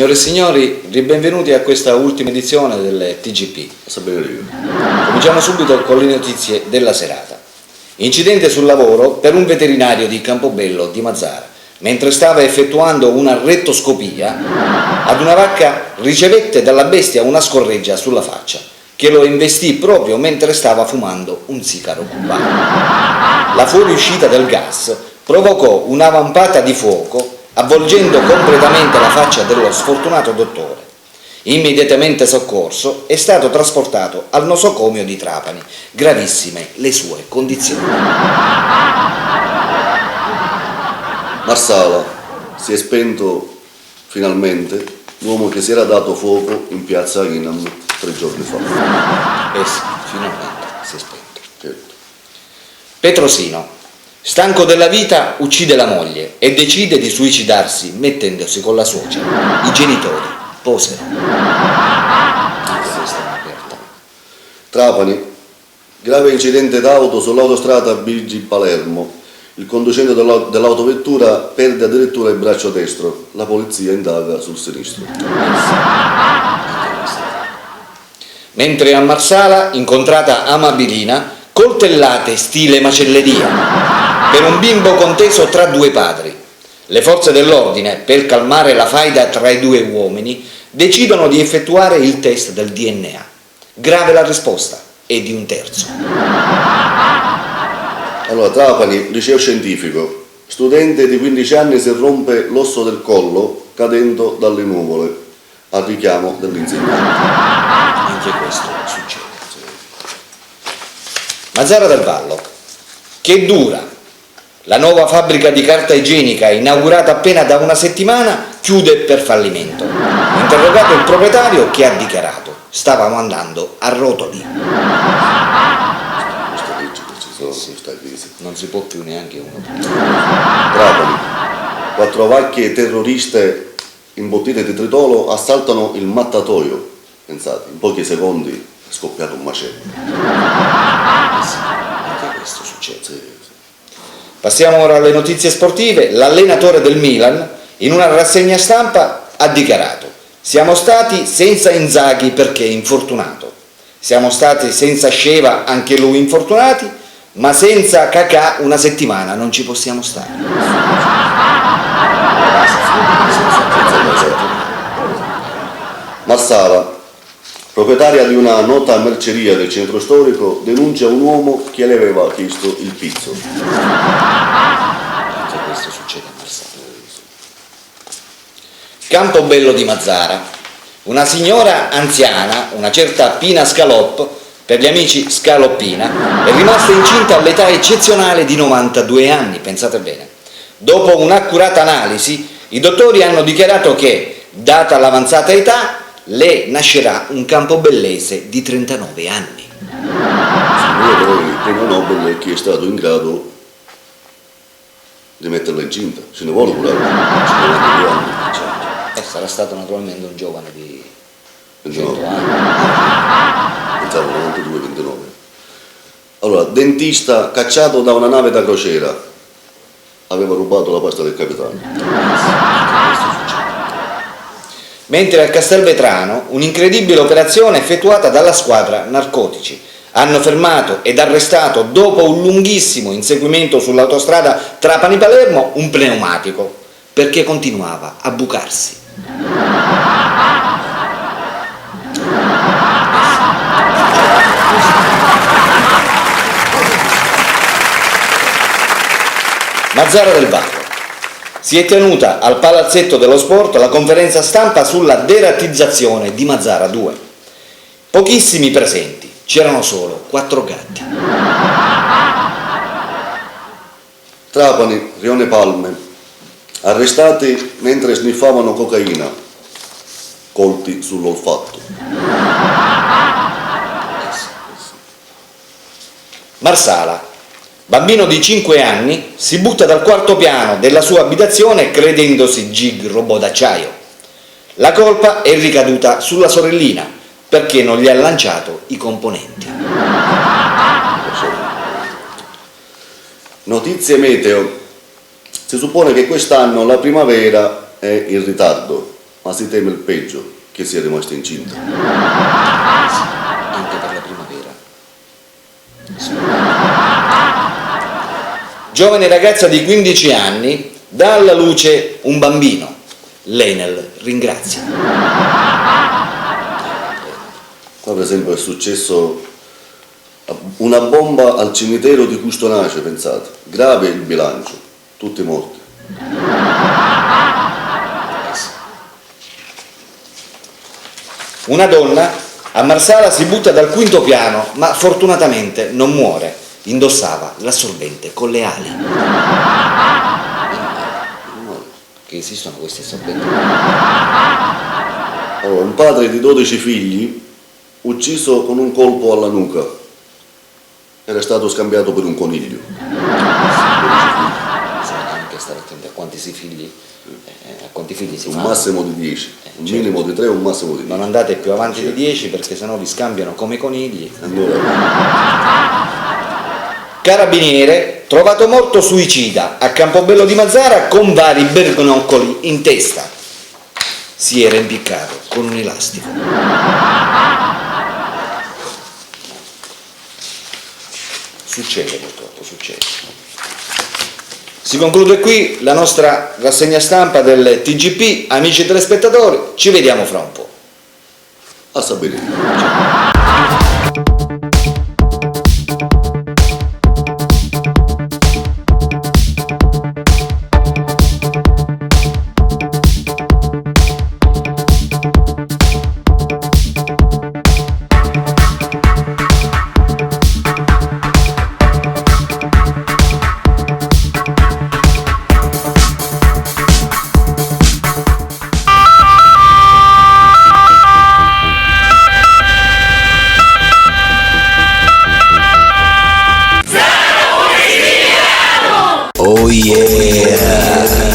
Signore e signori, benvenuti a questa ultima edizione del TGP. Cominciamo subito con le notizie della serata. Incidente sul lavoro per un veterinario di Campobello di Mazara. Mentre stava effettuando una rettoscopia, ad una vacca ricevette dalla bestia una scorreggia sulla faccia, che lo investì proprio mentre stava fumando un sigaro cubano. La fuoriuscita del gas provocò una vampata di fuoco, avvolgendo completamente la faccia dello sfortunato dottore. Immediatamente soccorso, è stato trasportato al nosocomio di Trapani. Gravissime le sue condizioni. Marsala, si è spento finalmente l'uomo che si era dato fuoco in piazza Inam 3 giorni fa. Sì, finalmente si è spento. Certo. Petrosino, stanco della vita, uccide la moglie e decide di suicidarsi mettendosi con la suocera. I genitori posero. Trapani, grave incidente d'auto sull'autostrada Bigi-Palermo. Il conducente dell'autovettura perde addirittura il braccio destro. La polizia indaga sul sinistro. Mentre a Marsala, incontrata Amabilina, coltellate stile macelleria per un bimbo conteso tra due padri. Le forze dell'ordine, per calmare la faida tra i due uomini, decidono di effettuare il test del DNA. Grave la risposta, è di un terzo. Allora, Trapani, liceo scientifico. Studente di 15 anni si rompe l'osso del collo cadendo dalle nuvole al richiamo dell'insegnante. Anche questo succede. Mazara del Vallo. Che dura! La nuova fabbrica di carta igienica, inaugurata appena da una settimana, chiude per fallimento. Interrogato il proprietario, che ha dichiarato: stavamo andando a rotoli. Non si può più neanche uno. Trapani, 4 vacche terroriste imbottite di tritolo assaltano il mattatoio. Pensate, in pochi secondi è scoppiato un macello. Anche questo succede. Passiamo ora alle notizie sportive. L'allenatore del Milan, in una rassegna stampa, ha dichiarato: siamo stati senza Inzaghi perché infortunato. Siamo stati senza Sheva, anche lui infortunati, ma senza Kakà una settimana non ci possiamo stare. Marsala, proprietaria di una nota merceria del centro storico, denuncia un uomo che le aveva chiesto il pizzo. Anche questo succede a Marsala. Campobello di Mazara. Una signora anziana, una certa Pina Scalop, per gli amici Scaloppina, è rimasta incinta all'età eccezionale di 92 anni, pensate bene. Dopo un'accurata analisi, i dottori hanno dichiarato che, data l'avanzata età, le nascerà un campobellese di 39 anni. Il premio Nobel è chi è stato in grado di metterla incinta. Ce ne vuole curare. Sarà stato naturalmente un giovane di 29 100 anni. Pensavo 92-29. Allora, dentista cacciato da una nave da crociera. Aveva rubato la pasta del capitano. Mentre a Castelvetrano, un'incredibile operazione effettuata dalla squadra narcotici. Hanno fermato ed arrestato, dopo un lunghissimo inseguimento sull'autostrada Trapani-Palermo, un pneumatico, perché continuava a bucarsi. Mazara del Vallo. Si è tenuta al Palazzetto dello Sport la conferenza stampa sulla derattizzazione di Mazara 2. Pochissimi presenti, c'erano solo 4 gatti. Trapani, Rione Palme, arrestati mentre sniffavano cocaina, colti sull'olfatto. Marsala. Bambino di 5 anni si butta dal 4º piano della sua abitazione credendosi gig robot d'acciaio. La colpa è ricaduta sulla sorellina perché non gli ha lanciato i componenti. Notizie meteo. Si suppone che quest'anno la primavera è in ritardo. ma si teme il peggio, che sia rimasta incinta. Anche per la primavera. Giovane ragazza di 15 anni dà alla luce un bambino. L'Enel ringrazia. Qua per esempio è successo una bomba al cimitero di Custonace, pensate, grave il bilancio, tutti morti. Una donna a Marsala si butta dal quinto piano, ma fortunatamente non muore. Indossava l'assorbente con le ali. Che esistono questi assorbenti? Allora, un padre di 12 figli ucciso con un colpo alla nuca. Era stato scambiato per un coniglio. Bisogna anche stare attenti a quanti figli si Un fanno. massimo di 10, un certo. minimo di 3, un massimo di 10. Non andate più avanti di 10 perché sennò vi scambiano come conigli. Allora, Carabiniere trovato morto suicida a Campobello di Mazara con vari bernoccoli in testa. Si era impiccato con un elastico. Succede purtroppo, succede. Si conclude qui la nostra rassegna stampa del TGP. Amici telespettatori, ci vediamo fra un po'. a sapere. Oh yeah!